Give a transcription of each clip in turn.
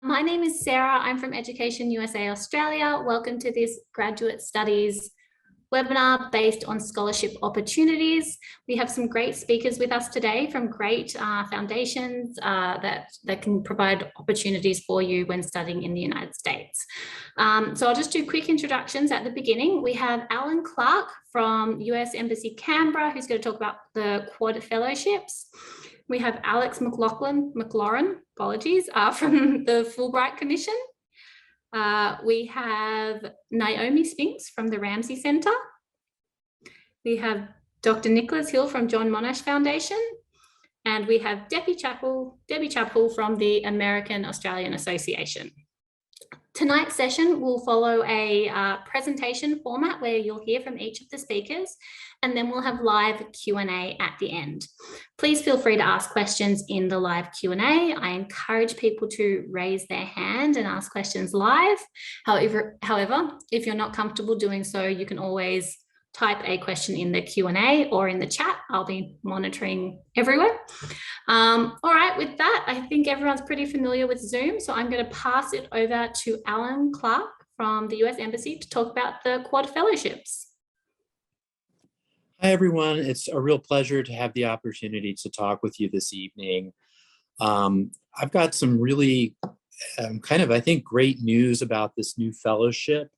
My name is Sarah. I'm from Education USA Australia. Welcome to this graduate studies webinar based on scholarship opportunities. We have some great speakers with us today from great foundations that can provide opportunities for you when studying in the United States. So I'll just do quick introductions at the beginning. We have Alan Clark from US Embassy Canberra, who's going to talk about the Quad Fellowships. We have Alex McLaurin, apologies, from the Fulbright Commission. We have Naomi Spinks from the Ramsey Center. We have Dr. Nicholas Hill from John Monash Foundation. And we have Debbie Chappell from the American Australian Association. Tonight's session will follow a presentation format where you'll hear from each of the speakers, and then we'll have live Q&A at the end. Please feel free to ask questions in the live Q&A. I encourage people to raise their hand and ask questions live. However, if you're not comfortable doing so, you can always type a question in the Q&A or in the chat. I'll be monitoring everywhere. All right, with that, I think everyone's pretty familiar with Zoom, so I'm going to pass it over to Alan Clark from the US Embassy to talk about the Quad Fellowships. Hi, everyone. It's a real pleasure to have the opportunity to talk with you this evening. I've got some really I think, great news about this new fellowship.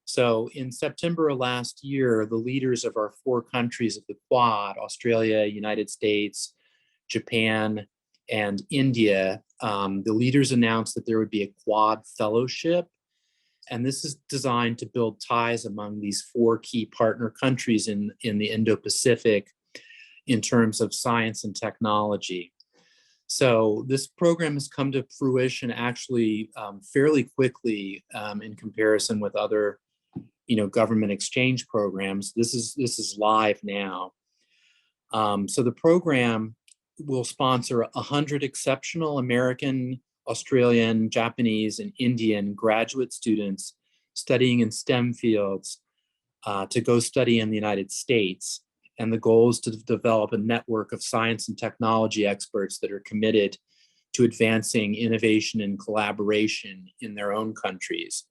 So in September of last year, the leaders of our 4 countries of the Quad, Australia, United States, Japan, and India, the leaders announced that there would be a Quad Fellowship. And this is designed to build ties among these 4 key partner countries in the Indo-Pacific in terms of science and technology. So this program has come to fruition actually fairly quickly in comparison with other government exchange programs. This is live now. So the program will sponsor 100 exceptional American, Australian, Japanese, and Indian graduate students studying in STEM fields to go study in the United States. And the goal is to develop a network of science and technology experts that are committed to advancing innovation and collaboration in their own countries.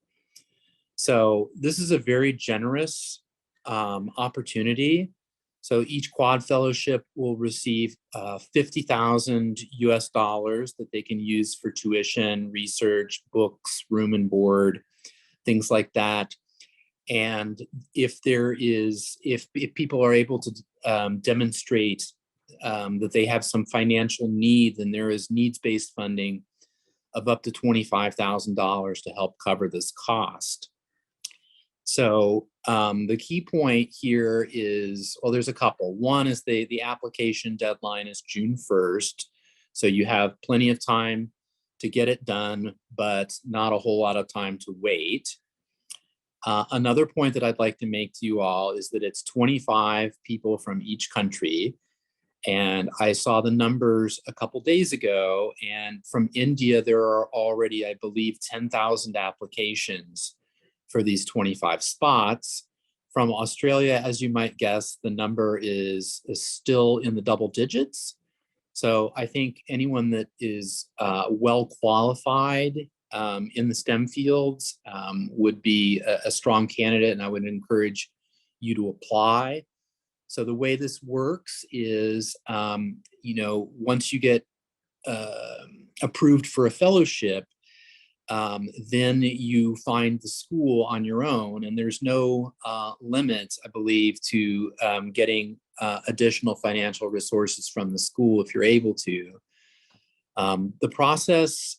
So this is a very generous opportunity. So each Quad Fellowship will receive $50,000 US that they can use for tuition, research, books, room and board, things like that. And if people are able to demonstrate that they have some financial need, then there is needs-based funding of up to $25,000 to help cover this cost. So the key point here is, well, there's a couple. One is the application deadline is June 1st. So you have plenty of time to get it done, but not a whole lot of time to wait. Another point that I'd like to make to you all is that it's 25 people from each country. And I saw the numbers a couple days ago, and from India, there are already, I believe, 10,000 applications for these 25 spots. From Australia, as you might guess, the number is still in the double digits. So I think anyone that is well qualified in the STEM fields would be a strong candidate, and I would encourage you to apply. So the way this works is, once you get approved for a fellowship, then you find the school on your own, and there's no limit, I believe, to getting additional financial resources from the school if you're able to. The process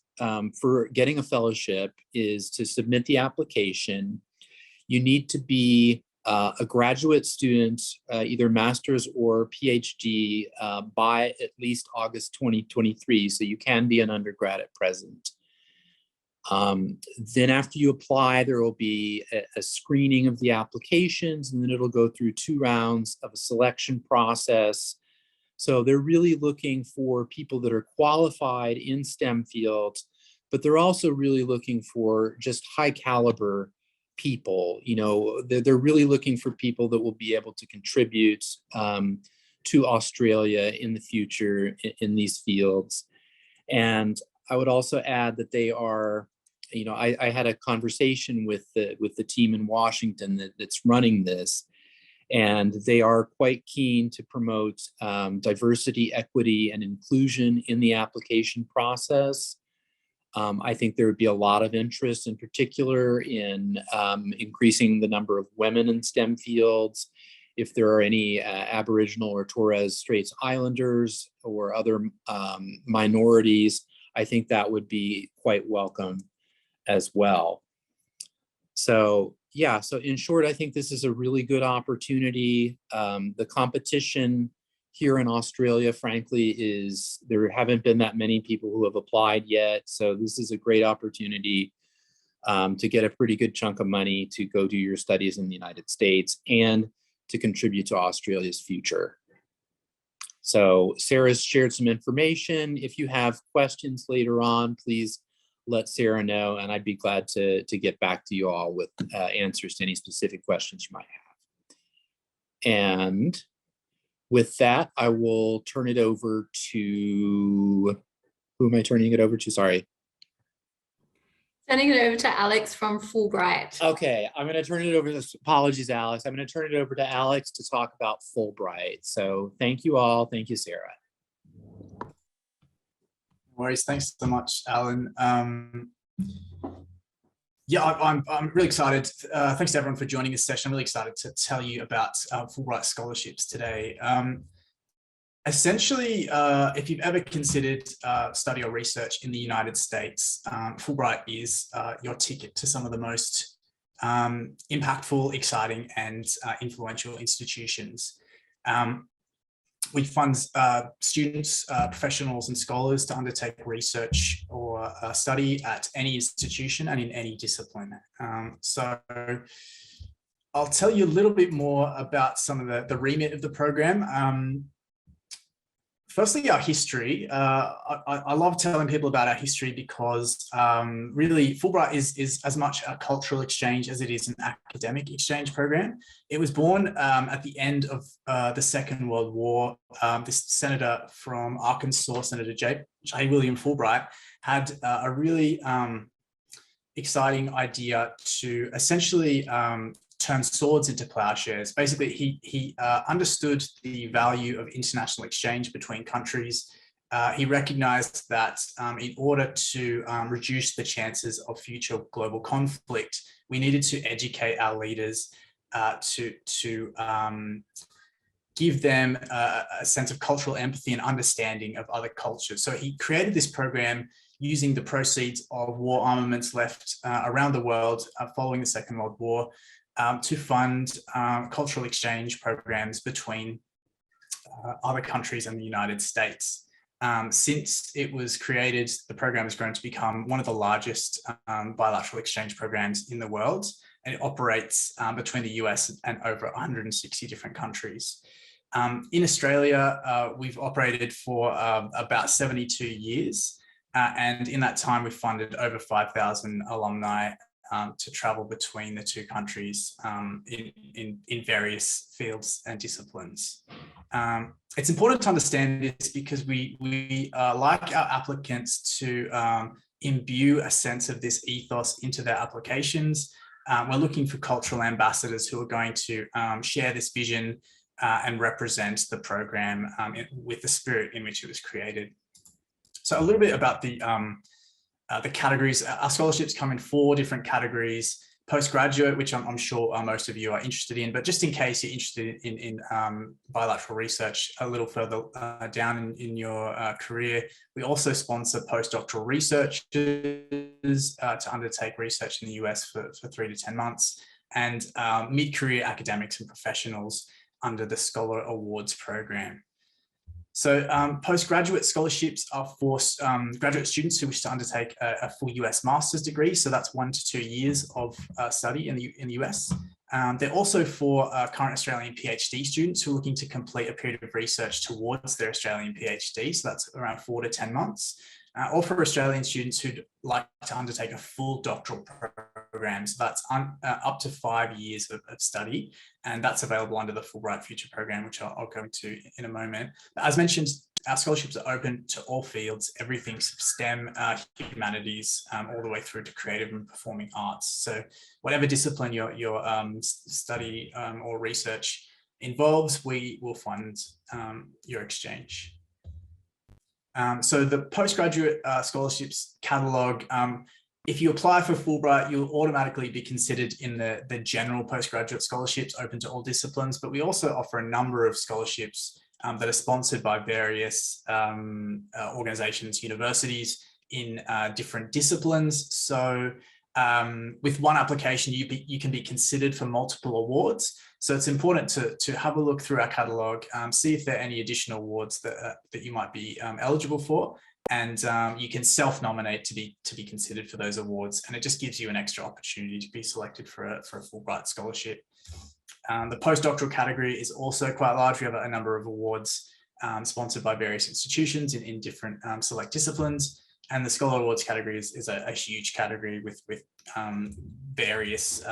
for getting a fellowship is to submit the application. You need to be a graduate student, either master's or PhD, by at least August 2023, so you can be an undergrad at present. Then after you apply, there will be a screening of the applications, and then it'll go through 2 rounds of a selection process. So they're really looking for people that are qualified in STEM fields, but they're also really looking for just high caliber people. They're really looking for people that will be able to contribute to Australia in the future in these fields. And I would also add that they are, I had a conversation with the team in Washington that's running this, and they are quite keen to promote diversity, equity, and inclusion in the application process. I think there would be a lot of interest, in particular, in increasing the number of women in STEM fields. If there are any Aboriginal or Torres Straits Islanders or other minorities, I think that would be quite welcome as well. So yeah, so in short, I think this is a really good opportunity. The competition here in Australia, frankly, there haven't been that many people who have applied yet. So this is a great opportunity to get a pretty good chunk of money to go do your studies in the United States and to contribute to Australia's future. So Sarah's shared some information. If you have questions later on, please let Sarah know, and I'd be glad to get back to you all with answers to any specific questions you might have. And with that, I will turn it over to, who am I turning it over to? Sorry. Turning it over to Alex from Fulbright. Okay, I'm going to turn it over to, apologies, Alex. I'm going to turn it over to Alex to talk about Fulbright. So thank you all. Thank you, Sarah. No worries. Thanks so much, Alan. Yeah, I'm really excited. Thanks to everyone for joining this session. I'm really excited to tell you about Fulbright Scholarships today. Essentially, if you've ever considered study or research in the United States, Fulbright is your ticket to some of the most impactful, exciting, and influential institutions. Which funds students, professionals, and scholars to undertake research or study at any institution and in any discipline. So I'll tell you a little bit more about some of the remit of the program. Firstly, our history. I love telling people about our history because really Fulbright is as much a cultural exchange as it is an academic exchange program. It was born at the end of the Second World War. This senator from Arkansas, Senator J. William Fulbright, had a really exciting idea to essentially turn swords into plowshares. Basically, he understood the value of international exchange between countries. He recognized that in order to reduce the chances of future global conflict, we needed to educate our leaders to give them a sense of cultural empathy and understanding of other cultures. So he created this program using the proceeds of war armaments left around the world following the Second World War, to fund cultural exchange programs between other countries and the United States. Since it was created, the program has grown to become one of the largest bilateral exchange programs in the world, and it operates between the US and over 160 different countries. In Australia, we've operated for about 72 years, and in that time, we've funded over 5,000 alumni to travel between the two countries in various fields and disciplines. It's important to understand this because we like our applicants to imbue a sense of this ethos into their applications. We're looking for cultural ambassadors who are going to share this vision and represent the program with the spirit in which it was created. So a little bit about the categories. Our scholarships come in 4 different categories. Postgraduate, which I'm sure most of you are interested in, but just in case you're interested in bilateral research a little further down in your career, we also sponsor postdoctoral researchers to undertake research in the US for 3 to 10 months, and mid-career academics and professionals under the Scholar Awards program. So postgraduate scholarships are for graduate students who wish to undertake a full US master's degree. So that's 1 to 2 years of study in the US. They're also for current Australian PhD students who are looking to complete a period of research towards their Australian PhD. So that's around 4 to 10 months. Or for Australian students who'd like to undertake a full doctoral program. So that's up to 5 years of study, and that's available under the Fulbright Future program, which I'll go into in a moment. But as mentioned, Our scholarships are open to all fields, everything STEM, humanities, all the way through to creative and performing arts. So whatever discipline your study or research involves, we will fund your exchange. So the postgraduate scholarships catalogue, if you apply for Fulbright, you'll automatically be considered in the general postgraduate scholarships open to all disciplines, but we also offer a number of scholarships that are sponsored by various organizations, universities in different disciplines. So with one application, you can be considered for multiple awards. So it's important to have a look through our catalogue, see if there are any additional awards that you might be eligible for. And you can self-nominate to be considered for those awards. And it just gives you an extra opportunity to be selected for a Fulbright scholarship. The postdoctoral category is also quite large. We have a number of awards sponsored by various institutions in different select disciplines. And the Scholar Awards category is a huge category with various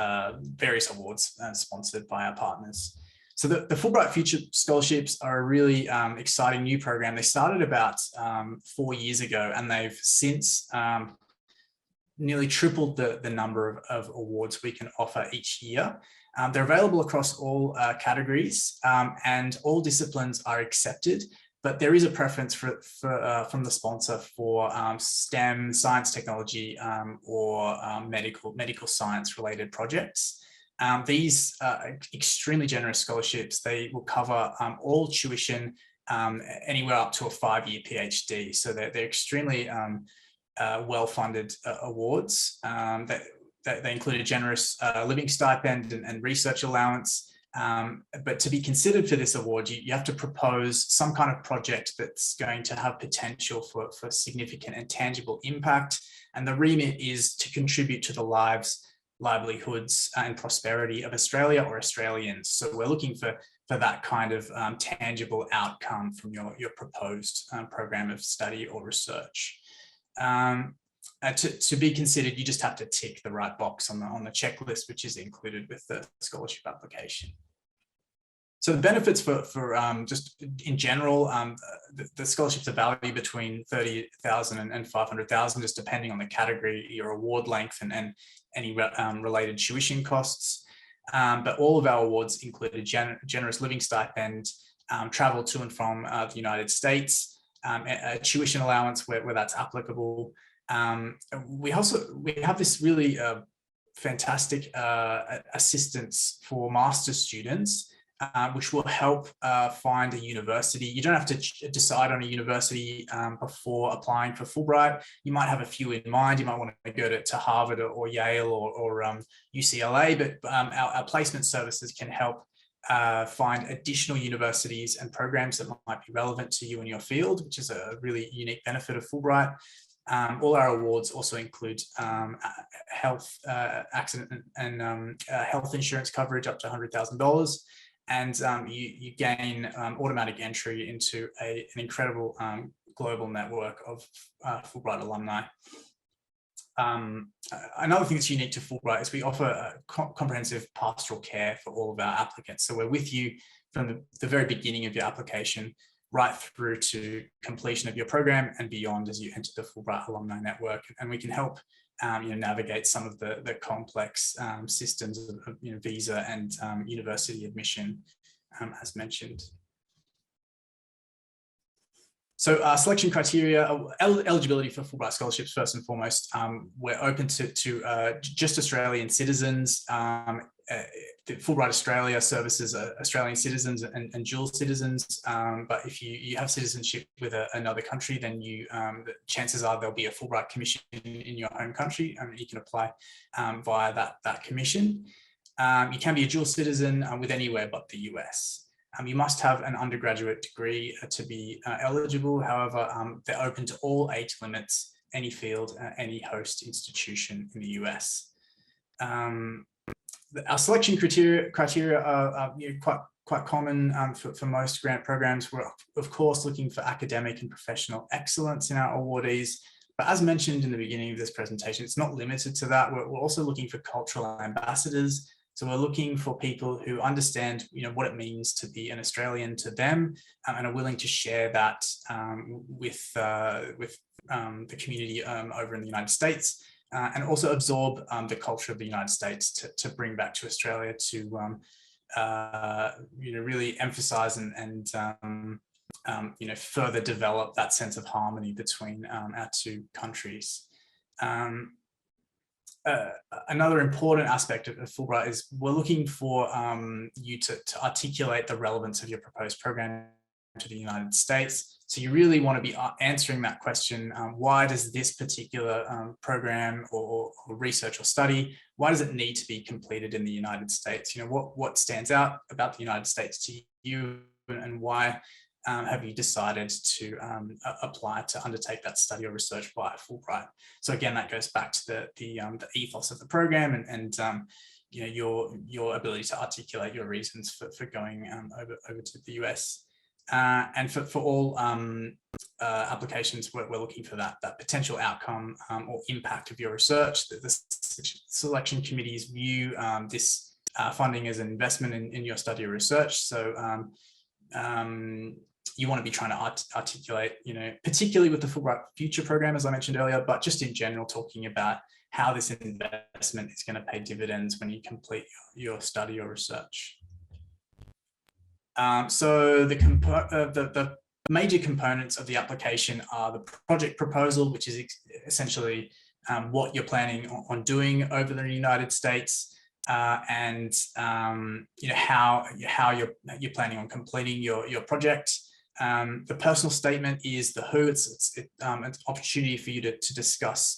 awards sponsored by our partners. So the Fulbright Future Scholarships are a really exciting new program. They started about 4 years ago, and they've since nearly tripled the number of awards we can offer each year. They're available across all categories, and all disciplines are accepted, but there is a preference from the sponsor for STEM, science, technology, or medical science related projects. These extremely generous scholarships, they will cover all tuition anywhere up to a 5-year PhD. So they're extremely well-funded awards. They include a generous living stipend and research allowance. But to be considered for this award, you have to propose some kind of project that's going to have potential for significant and tangible impact. And the remit is to contribute to the livelihoods and prosperity of Australia or Australians. So we're looking for that kind of tangible outcome from your proposed program of study or research. To be considered, you just have to tick the right box on the checklist, which is included with the scholarship application. So the benefits for just in general, the scholarships are valued between $30,000 and $500,000, just depending on the category, your award length, and any related tuition costs. But all of our awards include a generous living stipend, travel to and from the United States, a tuition allowance where that's applicable. We have this really fantastic assistance for master's students, which will help find a university. You don't have to decide on a university before applying for Fulbright. You might have a few in mind. You might want to go to Harvard or Yale or UCLA, but our placement services can help find additional universities and programs that might be relevant to you in your field, which is a really unique benefit of Fulbright. All our awards also include health, accident and health insurance coverage up to $100,000. And you gain automatic entry into an incredible global network of Fulbright alumni. Another thing that's unique to Fulbright is we offer comprehensive pastoral care for all of our applicants. So we're with you from the very beginning of your application right through to completion of your program and beyond as you enter the Fulbright alumni network. And we can help navigate some of the complex systems of visa and university admission, as mentioned. So selection criteria, eligibility for Fulbright scholarships, first and foremost, we're open to just Australian citizens. Fulbright Australia services Australian citizens and dual citizens. But if you have citizenship with another country, then the chances are there'll be a Fulbright commission in your home country, and you can apply via that commission. You can be a dual citizen with anywhere but the US. You must have an undergraduate degree to be eligible. However, they're open to all age limits, any field, any host institution in the US. Our selection criteria are quite common for most grant programs. We're of course looking for academic and professional excellence in our awardees. But as mentioned in the beginning of this presentation, it's not limited to that. We're also looking for cultural ambassadors, So we're looking for people who understand, what it means to be an Australian to them, and are willing to share that with the community over in the United States, and also absorb the culture of the United States to bring back to Australia to really emphasize and further develop that sense of harmony between our two countries. Another important aspect of Fulbright is we're looking for you to articulate the relevance of your proposed program to the United States. So you really want to be answering that question, why does this particular program or research or study, why does it need to be completed in the United States? What stands out about the United States to you, and why have you decided to apply to undertake that study or research via Fulbright? So again, that goes back to the ethos of the program and your ability to articulate your reasons for going over to the US. And for all applications, we're looking for that potential outcome or impact of your research. The selection committees view this funding as an investment in your study or research. So you want to be trying to articulate, particularly with the Fulbright Future program, as I mentioned earlier, but just in general, talking about how this investment is going to pay dividends when you complete your study or research. So the major components of the application are the project proposal, which is essentially what you're planning on doing over the United States, and how you're planning on completing your project. The personal statement is the who. It's an opportunity for you to discuss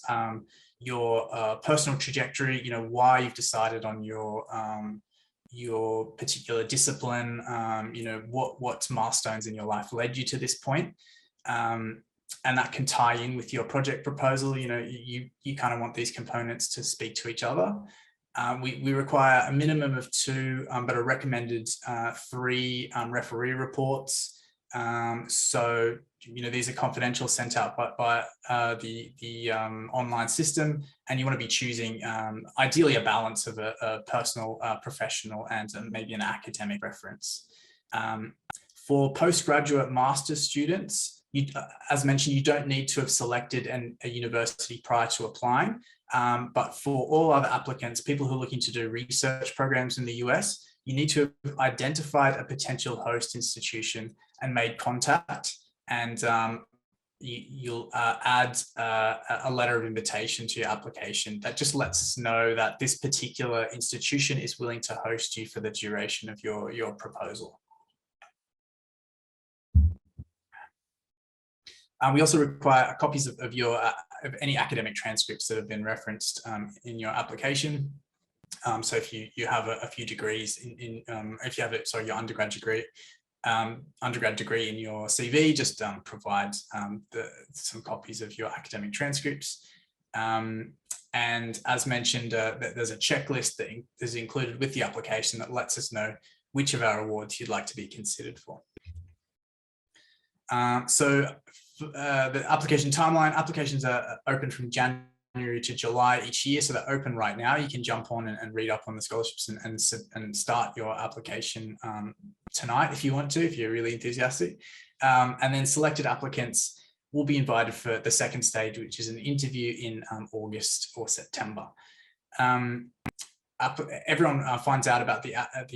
your personal trajectory. Why you've decided on your particular discipline. What milestones in your life led you to this point. And that can tie in with your project proposal. You kind of want these components to speak to each other. We require a minimum of 2, but a recommended 3 referee reports. So these are confidential, sent out by the online system, and you want to be choosing ideally a balance of a personal, professional, and maybe an academic reference. For postgraduate master's students, as mentioned, you don't need to have selected a university prior to applying, but for all other applicants, people who are looking to do research programs in the US, you need to have identified a potential host institution and made contact, and you'll add a letter of invitation to your application that just lets us know that this particular institution is willing to host you for the duration of your proposal. We also require copies of any academic transcripts that have been referenced in your application. So if you have a few degrees if you have your undergrad degree in your CV, just provide some copies of your academic transcripts. And as mentioned, there's a checklist that is included with the application that lets us know which of our awards you'd like to be considered for. The application timeline, applications are open from January to July each year, so they're open right now. You can jump on and read up on the scholarships and start your application tonight if you want to, if you're really enthusiastic. And then selected applicants will be invited for the second stage, which is an interview in August or September. Everyone finds out about the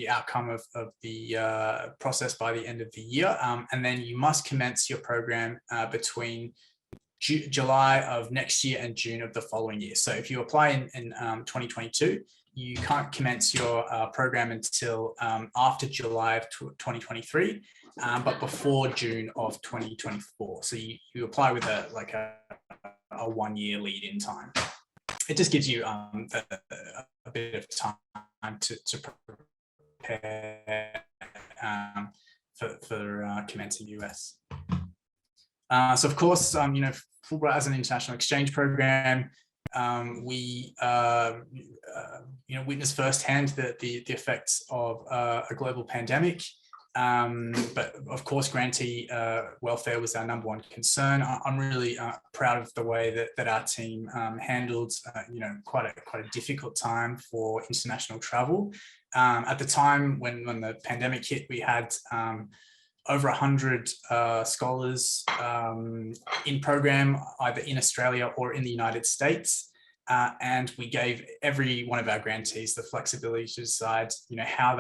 outcome of the process by the end of the year, and then you must commence your program between July of next year and June of the following year. So if you apply in 2022, you can't commence your program until after July of 2023, but before June of 2024. So you apply with a 1-year lead in time. It just gives you a bit of time to prepare for commencing US. So of course, Fulbright as an international exchange program, we witness firsthand the effects of a global pandemic. But of course, grantee welfare was our number one concern. I'm really proud of the way that our team handled, quite a difficult time for international travel. At the time when the pandemic hit, we had over 100 scholars in program, either in Australia or in the United States. And we gave every one of our grantees the flexibility to decide, how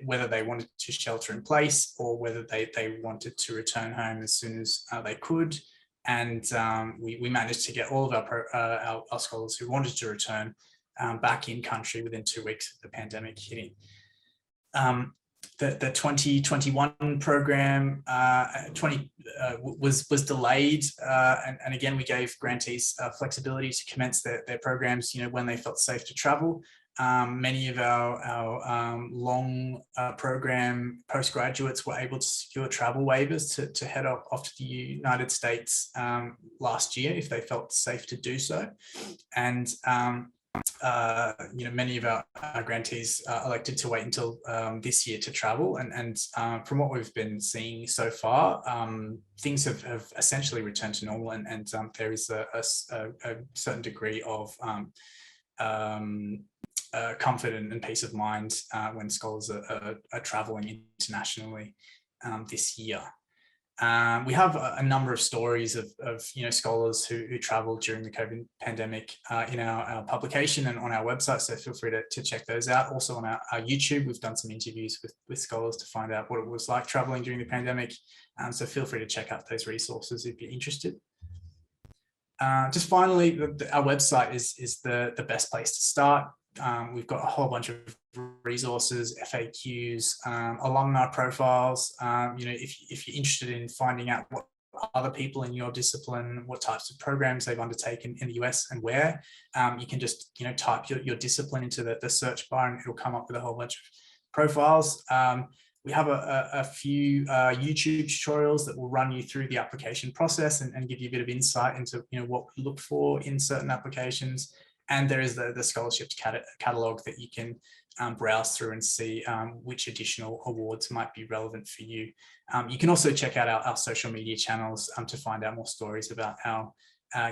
whether they wanted to shelter in place or whether they wanted to return home as soon as they could. And we managed to get all of our scholars who wanted to return back in country within 2 weeks of the pandemic hitting. The 2021 program was delayed, and again we gave grantees flexibility to commence their programs, when they felt safe to travel. Many of our long program postgraduates were able to secure travel waivers to head off to the United States last year if they felt safe to do so, and many of our grantees elected to wait until this year to travel, and from what we've been seeing so far, things have essentially returned to normal, and there is a certain degree of comfort and peace of mind when scholars are traveling internationally this year. We have a number of stories of scholars who traveled during the COVID pandemic in our publication and on our website, so feel free to check those out. Also on our YouTube, we've done some interviews with scholars to find out what it was like traveling during the pandemic, so feel free to check out those resources if you're interested. Just finally, our website is the best place to start. We've got a whole bunch of resources, FAQs, alumni profiles. If you're interested in finding out what other people in your discipline, what types of programs they've undertaken in the US and where, you can just type your discipline into the search bar and it'll come up with a whole bunch of profiles. We have a few YouTube tutorials that will run you through the application process and give you a bit of insight into what we look for in certain applications. And there is the scholarships catalog that you can browse through and see which additional awards might be relevant for you. You can also check out our social media channels to find out more stories about our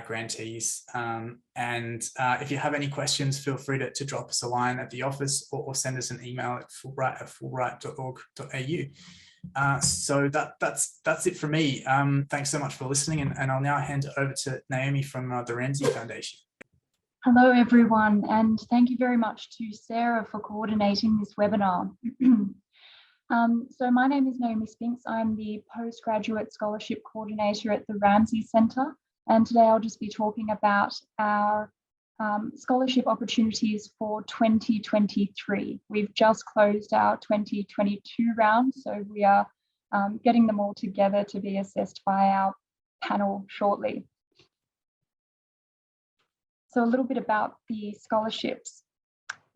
grantees. And if you have any questions, feel free to drop us a line at the office or send us an email at fulbright@fulbright.org.au. So that's it for me. Thanks so much for listening, and I'll now hand it over to Naomi from the Ramsey Foundation. Hello, everyone, and thank you very much to Sarah for coordinating this webinar. So my name is Naomi Spinks. I'm the Postgraduate Scholarship Coordinator at the Ramsey Centre, and today I'll just be talking about our scholarship opportunities for 2023. We've just closed our 2022 round, so we are getting them all together to be assessed by our panel shortly. So a little bit about the scholarships.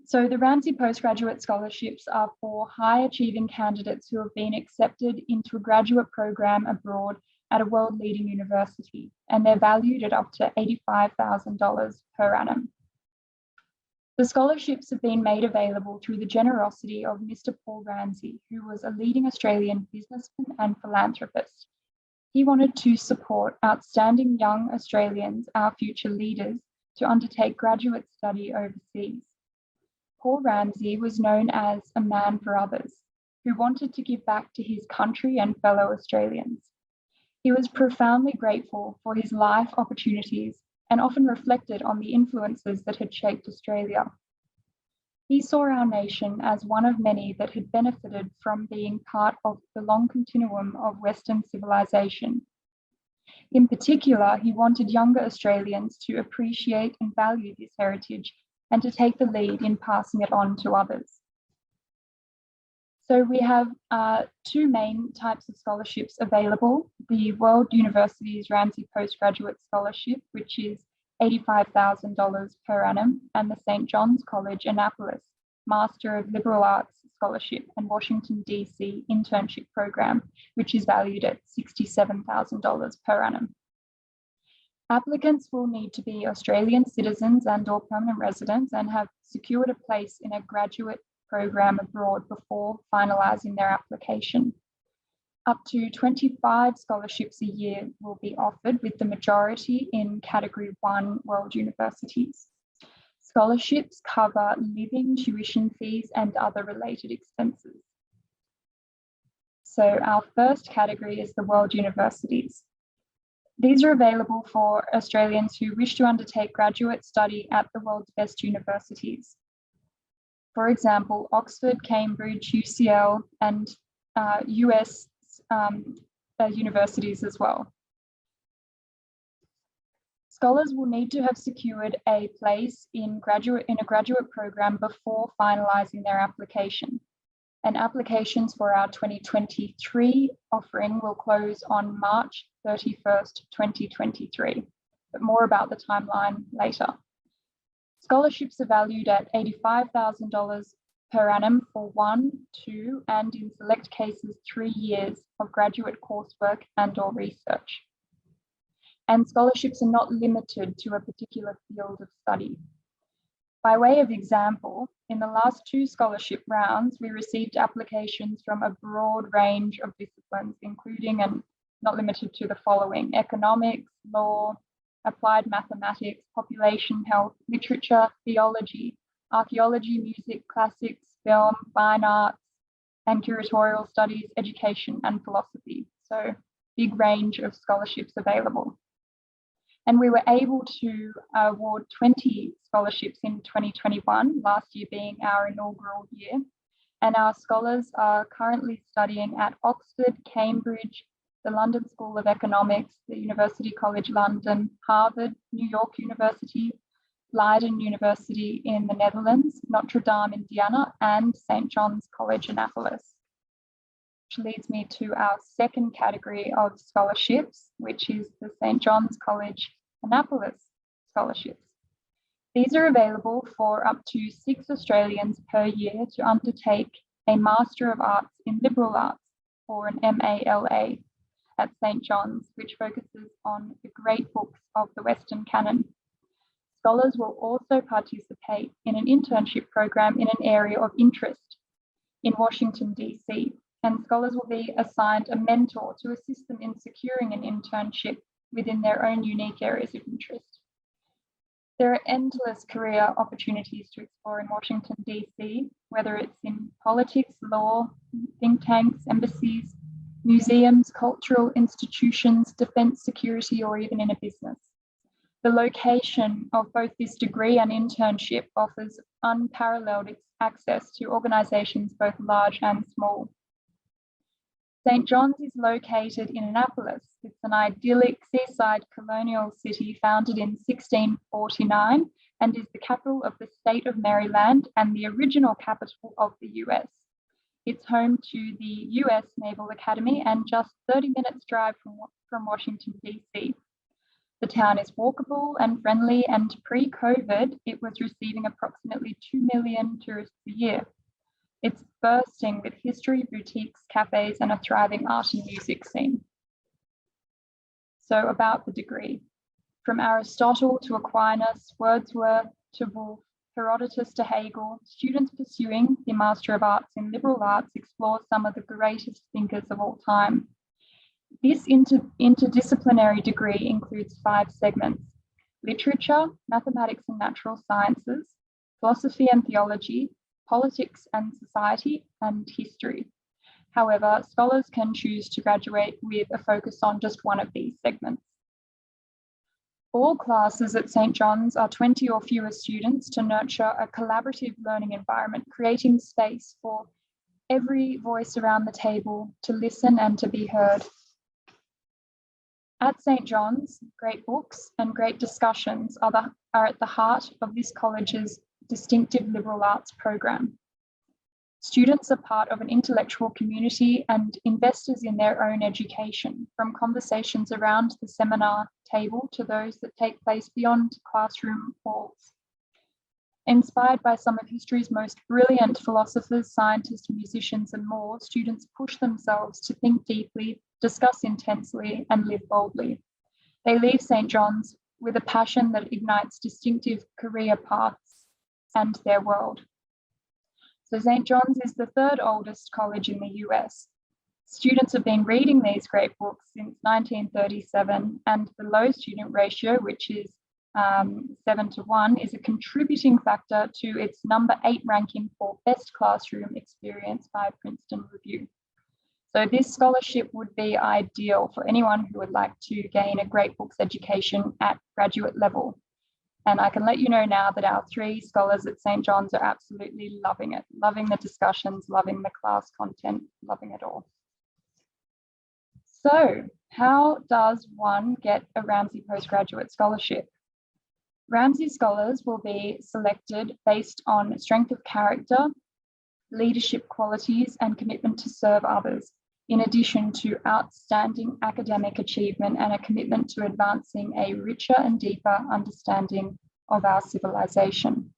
So the Ramsey Postgraduate Scholarships are for high achieving candidates who have been accepted into a graduate program abroad at a world leading university, and they're valued at up to $85,000 per annum. The scholarships have been made available through the generosity of Mr. Paul Ramsey, who was a leading Australian businessman and philanthropist. He wanted to support outstanding young Australians, our future leaders, to undertake graduate study overseas. Paul Ramsey was known as a man for others, who wanted to give back to his country and fellow Australians. He was profoundly grateful for his life opportunities and often reflected on the influences that had shaped Australia. He saw our nation as one of many that had benefited from being part of the long continuum of Western civilization. In particular, he wanted younger Australians to appreciate and value this heritage and to take the lead in passing it on to others. So we have two main types of scholarships available: the World University's Ramsey Postgraduate Scholarship, which is $85,000 per annum, and the St. John's College, Annapolis, Master of Liberal Arts Scholarship and Washington, D.C. Internship Program, which is valued at $67,000 per annum. Applicants will need to be Australian citizens and/or permanent residents and have secured a place in a graduate program abroad before finalising their application. Up to 25 scholarships a year will be offered, with the majority in Category 1 world universities. Scholarships cover living, tuition fees, and other related expenses. So our first category is the world universities. These are available for Australians who wish to undertake graduate study at the world's best universities. For example, Oxford, Cambridge, UCL, and US universities as well. Scholars will need to have secured a place in a graduate program before finalising their application. And applications for our 2023 offering will close on March 31st, 2023, but more about the timeline later. Scholarships are valued at $85,000 per annum for 1, 2, and in select cases, 3 years of graduate coursework and/or research. And scholarships are not limited to a particular field of study. By way of example, in the last 2 scholarship rounds, we received applications from a broad range of disciplines, including and not limited to the following: economics, law, applied mathematics, population health, literature, theology, archaeology, music, classics, film, fine arts, and curatorial studies, education, and philosophy. So big range of scholarships available. And we were able to award 20 scholarships in 2021, last year being our inaugural year. And our scholars are currently studying at Oxford, Cambridge, the London School of Economics, the University College London, Harvard, New York University, Leiden University in the Netherlands, Notre Dame, Indiana, and St. John's College, Annapolis. Which leads me to our second category of scholarships, which is the St. John's College, Annapolis scholarships. These are available for up to 6 Australians per year to undertake a Master of Arts in Liberal Arts, or an MALA, at St. John's, which focuses on the great books of the Western canon. Scholars will also participate in an internship program in an area of interest in Washington, DC, and scholars will be assigned a mentor to assist them in securing an internship within their own unique areas of interest. There are endless career opportunities to explore in Washington, DC, whether it's in politics, law, think tanks, embassies, museums, cultural institutions, defense, security, or even in a business. The location of both this degree and internship offers unparalleled access to organizations both large and small. St. John's is located in Annapolis. It's an idyllic seaside colonial city founded in 1649 and is the capital of the state of Maryland and the original capital of the US. It's home to the US Naval Academy and just 30 minutes drive from Washington, DC. The town is walkable and friendly, and pre-COVID, it was receiving approximately 2 million tourists a year. It's bursting with history, boutiques, cafes, and a thriving art and music scene. So about the degree. From Aristotle to Aquinas, Wordsworth to Woolf, Herodotus to Hegel, students pursuing the Master of Arts in Liberal Arts explore some of the greatest thinkers of all time. This interdisciplinary degree includes 5 segments: literature, mathematics and natural sciences, philosophy and theology, politics and society, and history. However, scholars can choose to graduate with a focus on just one of these segments. All classes at St. John's are 20 or fewer students to nurture a collaborative learning environment, creating space for every voice around the table to listen and to be heard. At St. John's, great books and great discussions are at the heart of this college's distinctive liberal arts program. Students are part of an intellectual community and investors in their own education, from conversations around the seminar table to those that take place beyond classroom walls. Inspired by some of history's most brilliant philosophers, scientists, musicians, and more, students push themselves to think deeply, discuss intensely, and live boldly. They leave St. John's with a passion that ignites distinctive career paths and their world. So St. John's is the 3rd oldest college in the US. Students have been reading these great books since 1937, and the low student ratio, which is 7:1, is a contributing factor to its number 8 ranking for best classroom experience by Princeton Review. So this scholarship would be ideal for anyone who would like to gain a great books education at graduate level. And I can let you know now that our 3 scholars at St. John's are absolutely loving it, loving the discussions, loving the class content, loving it all. So how does one get a Ramsey postgraduate scholarship? Ramsey scholars will be selected based on strength of character, leadership qualities, and commitment to serve others, in addition to outstanding academic achievement and a commitment to advancing a richer and deeper understanding of our civilization.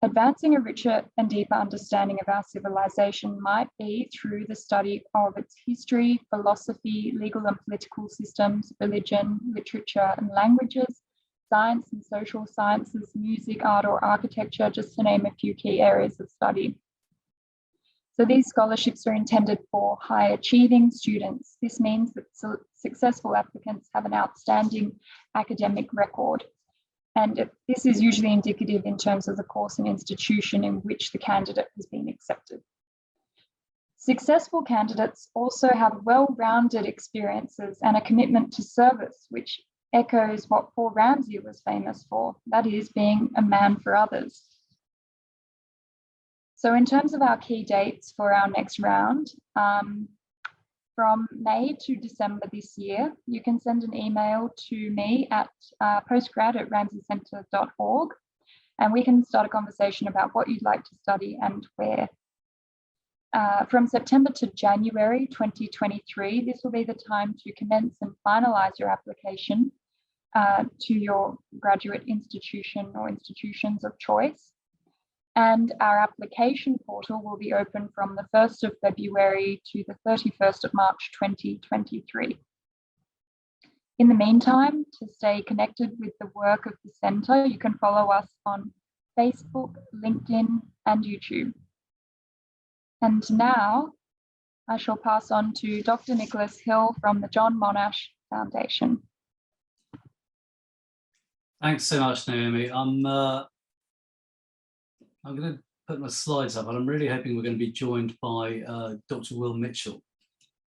Advancing a richer and deeper understanding of our civilization might be through the study of its history, philosophy, legal and political systems, religion, literature and languages, science and social sciences, music, art or architecture, just to name a few key areas of study. So these scholarships are intended for high achieving students. This means that successful applicants have an outstanding academic record. And this is usually indicative in terms of the course and institution in which the candidate has been accepted. Successful candidates also have well-rounded experiences and a commitment to service, which echoes what Paul Ramsey was famous for, that is, being a man for others. So in terms of our key dates for our next round, from May to December this year, you can send an email to me at postgrad@ramseycenter.org, and we can start a conversation about what you'd like to study and where. From September to January 2023, this will be the time to commence and finalize your application to your graduate institution or institutions of choice. And our application portal will be open from the 1st of February to the 31st of March 2023. In the meantime, to stay connected with the work of the Centre, you can follow us on Facebook, LinkedIn, and YouTube. And now I shall pass on to Dr. Nicholas Hill from the John Monash Foundation. Thanks so much, Naomi. I'm going to put my slides up, and I'm really hoping we're going to be joined by Dr. Will Mitchell,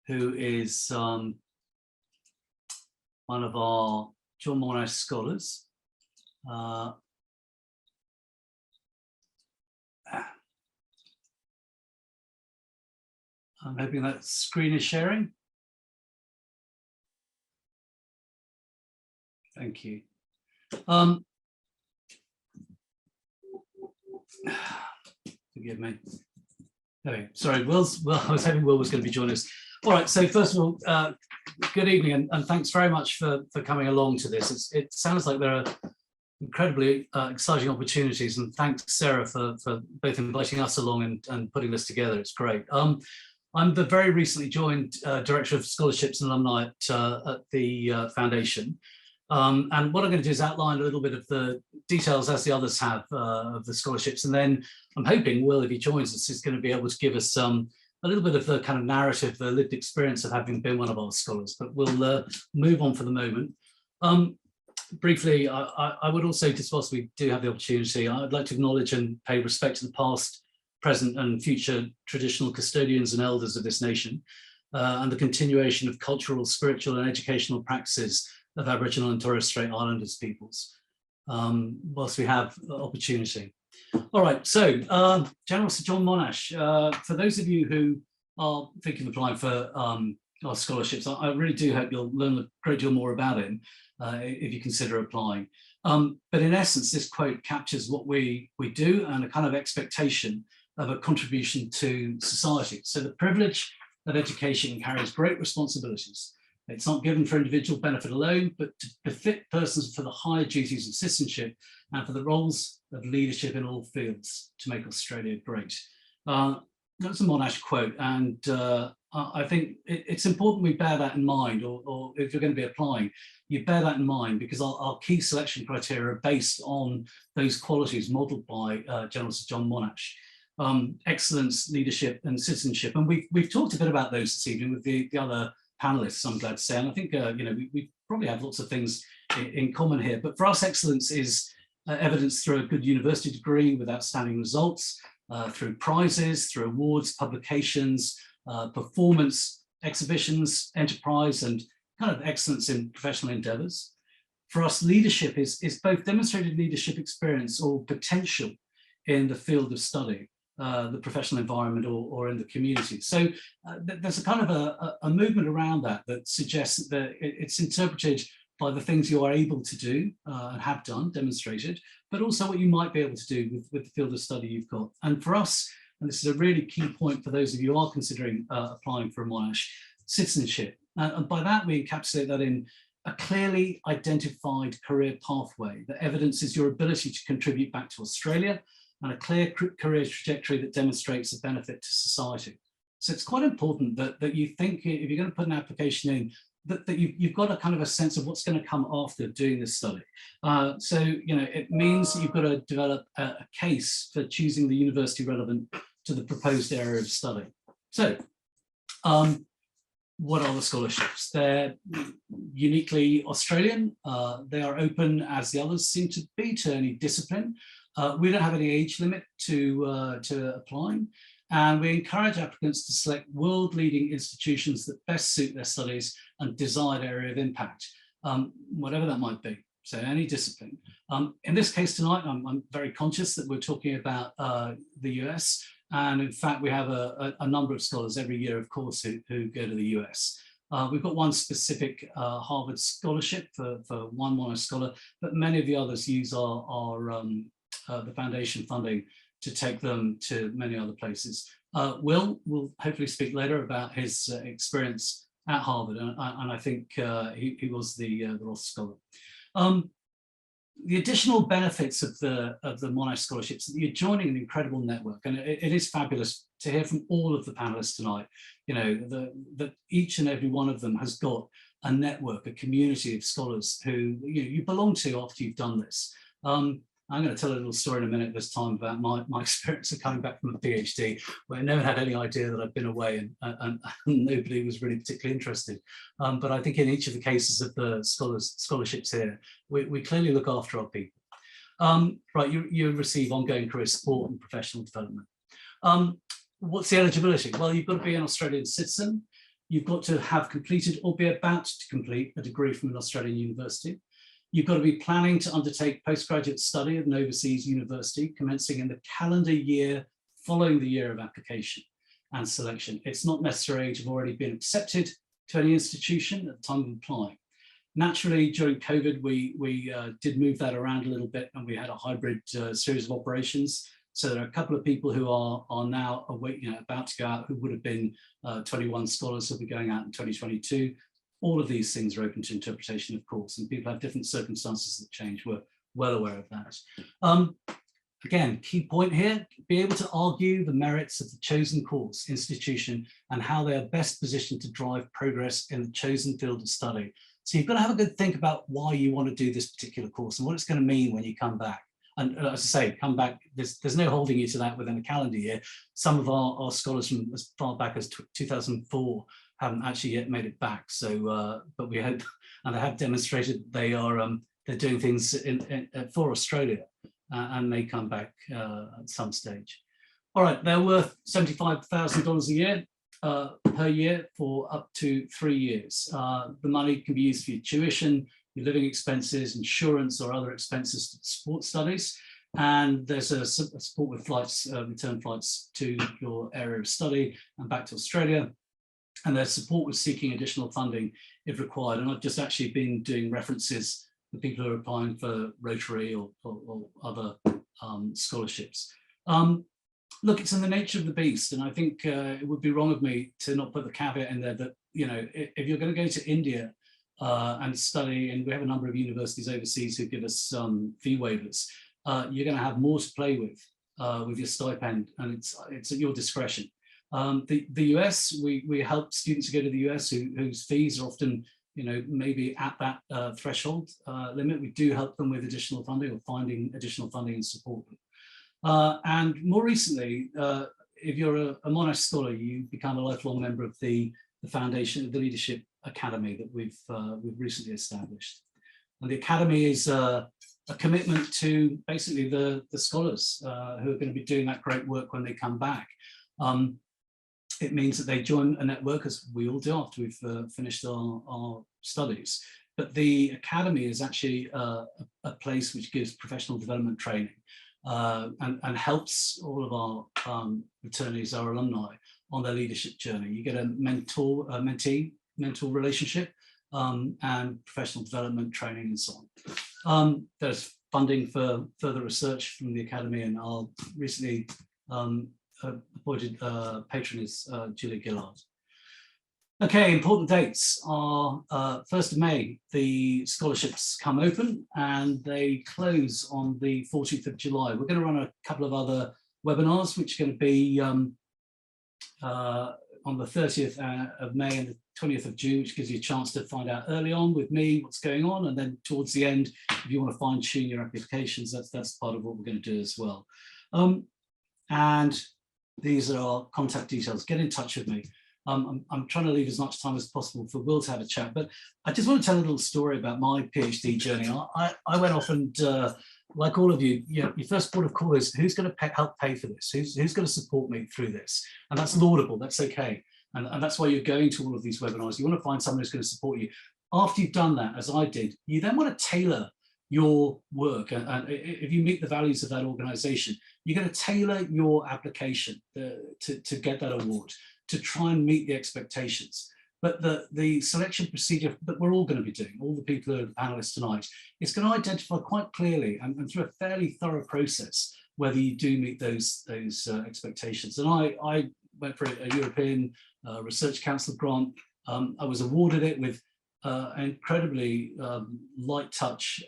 who is one of our John Monash scholars. I'm hoping that screen is sharing. Thank you. Forgive me. Okay, sorry, I was hoping Will was going to be joining us. All right, so first of all, good evening, and thanks very much for coming along to this. It sounds like there are incredibly exciting opportunities, and thanks, Sarah, for both inviting us along and putting this together. It's great. I'm the very recently joined Director of Scholarships and Alumni at the Foundation. And what I'm going to do is outline a little bit of the details, as the others have, of the scholarships. And then I'm hoping Will, if he joins us, is going to be able to give us a little bit of the kind of narrative, the lived experience of having been one of our scholars. But we'll move on for the moment. Briefly, I would also, just whilst we do have the opportunity, I'd like to acknowledge and pay respect to the past, present and future traditional custodians and elders of this nation, and the continuation of cultural, spiritual and educational practices of Aboriginal and Torres Strait Islanders peoples, whilst we have opportunity. All right, so General Sir John Monash, for those of you who are thinking of applying for our scholarships, I really do hope you'll learn a great deal more about him if you consider applying. But in essence, this quote captures what we do and a kind of expectation of a contribution to society. So the privilege of education carries great responsibilities. It's not given for individual benefit alone, but to befit persons for the higher duties of citizenship and for the roles of leadership in all fields to make Australia great. That's a Monash quote, and I think it's important we bear that in mind, or if you're going to be applying, you bear that in mind, because our key selection criteria are based on those qualities modelled by General Sir John Monash. excellence, leadership, and citizenship. And we've talked a bit about those this evening with the other panelists, I'm glad to say. And I think we probably have lots of things in common here. But for us, excellence is evidenced through a good university degree with outstanding results, through prizes, through awards, publications, performance, exhibitions, enterprise, and kind of excellence in professional endeavors. For us, leadership is both demonstrated leadership experience or potential in the field of study, the professional environment, or in the community. So there's a kind of a movement around that suggests that it's interpreted by the things you are able to do and have done, demonstrated, but also what you might be able to do with the field of study you've got. And for us, and this is a really key point for those of you who are considering applying for a Monash, citizenship. And by that, we encapsulate that in a clearly identified career pathway that evidences your ability to contribute back to Australia, and a clear career trajectory that demonstrates a benefit to society. So it's quite important that you think, if you're going to put an application in, that you've got a kind of a sense of what's going to come after doing this study. So, it means that you've got to develop a case for choosing the university relevant to the proposed area of study. So, what are the scholarships? They're uniquely Australian. They are open, as the others seem to be, to any discipline. We don't have any age limit to applying. And we encourage applicants to select world-leading institutions that best suit their studies and desired area of impact, whatever that might be, so any discipline. In this case tonight, I'm very conscious that we're talking about the US, and in fact, we have a number of scholars every year, of course, who go to the US. We've got one specific Harvard scholarship for one Monash scholar, but many of the others use the foundation funding to take them to many other places. Will hopefully speak later about his experience at Harvard, and I think he was the Ross Scholar. The additional benefits of the Monash scholarships, you're joining an incredible network, and it is fabulous to hear from all of the panelists tonight. That each and every one of them has got a network, a community of scholars who you belong to after you've done this. I'm going to tell a little story in a minute this time about my experience of coming back from a PhD, where no one had any idea that I'd been away, and nobody was really particularly interested. But I think in each of the cases of the scholarships here, we clearly look after our people. Right, you receive ongoing career support and professional development. What's the eligibility? Well, you've got to be an Australian citizen. You've got to have completed or be about to complete a degree from an Australian university. You've got to be planning to undertake postgraduate study at an overseas university, commencing in the calendar year following the year of application and selection. It's not necessary to have already been accepted to any institution at the time of applying. Naturally, during COVID, we did move that around a little bit, and we had a hybrid series of operations. So there are a couple of people who are now about to go out, who would have been 21 scholars who'll be going out in 2022. All of these things are open to interpretation, of course, and people have different circumstances that change. We're well aware of that. Again, key point here, be able to argue the merits of the chosen course, institution, and how they are best positioned to drive progress in the chosen field of study. So you've got to have a good think about why you want to do this particular course and what it's going to mean when you come back. And as I say, come back, there's no holding you to that within a calendar year. Some of our scholars from as far back as 2004 haven't actually yet made it back. So, but we hope, and they have demonstrated they are they're doing things for Australia and may come back at some stage. All right, they're worth $75,000 a year per year for up to 3 years. The money can be used for your tuition, your living expenses, insurance, or other expenses to support studies. And there's a support with flights, return flights to your area of study and back to Australia. And there's support with seeking additional funding if required. And I've just actually been doing references for people who are applying for Rotary or other scholarships. Look, it's in the nature of the beast. And I think it would be wrong of me to not put the caveat in there that, if you're going to go to India and study, and we have a number of universities overseas who give us fee waivers, you're going to have more to play with your stipend, and it's at your discretion. The US, we help students who go to the US whose fees are often, maybe at that threshold limit. We do help them with additional funding or finding additional funding and support them. And more recently, if you're a Monash scholar, you become a lifelong member of the foundation, the Leadership Academy that we've recently established. And the Academy is a commitment to basically the scholars who are going to be doing that great work when they come back. It means that they join a network, as we all do after we've finished our studies. But the Academy is actually a place which gives professional development training and helps all of our returnees, our alumni, on their leadership journey. You get a mentee relationship and professional development training and so on. There's funding for further research from the Academy, and our recently appointed patron is Julia Gillard. Okay, important dates are 1st of May, the scholarships come open and they close on the 14th of July. We're going to run a couple of other webinars, which are going to be on the 30th of May and the 20th of June, which gives you a chance to find out early on with me what's going on. And then towards the end, if you want to fine tune your applications, that's part of what we're going to do as well. And these are our contact details. Get in touch with me. I'm trying to leave as much time as possible for Will to have a chat, but I just want to tell a little story about my PhD journey. I went off and, like all of you, your first port of call is, who's going to help pay for this? Who's going to support me through this? And that's laudable, that's okay. And that's why you're going to all of these webinars. You want to find someone who's going to support you. After you've done that, as I did, you then want to tailor your work. And if you meet the values of that organization, you're going to tailor your application to get that award, to try and meet the expectations. But the selection procedure that we're all going to be doing, all the people who are the panelists tonight, is going to identify quite clearly and through a fairly thorough process whether you do meet those expectations. And I went for a European Research Council grant. I was awarded it with an incredibly light touch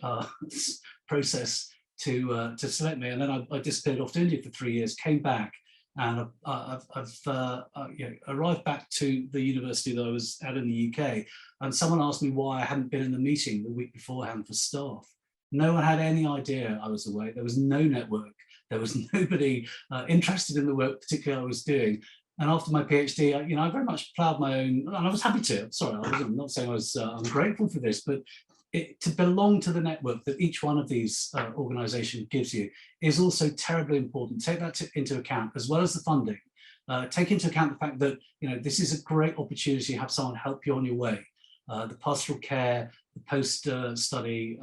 process to select me. And then I disappeared off to India for 3 years, came back, and I've arrived back to the university that I was at in the UK, and someone asked me why I hadn't been in the meeting the week beforehand for staff. No one had any idea I was away. There was no network. There was nobody interested in the work particularly I was doing. And after my PhD, I very much ploughed my own, and I was happy to. Sorry, I'm not saying I'm grateful for this, but to belong to the network that each one of these organisations gives you is also terribly important. Take that into account, as well as the funding. Take into account the fact that this is a great opportunity to have someone help you on your way. The pastoral care, the post-study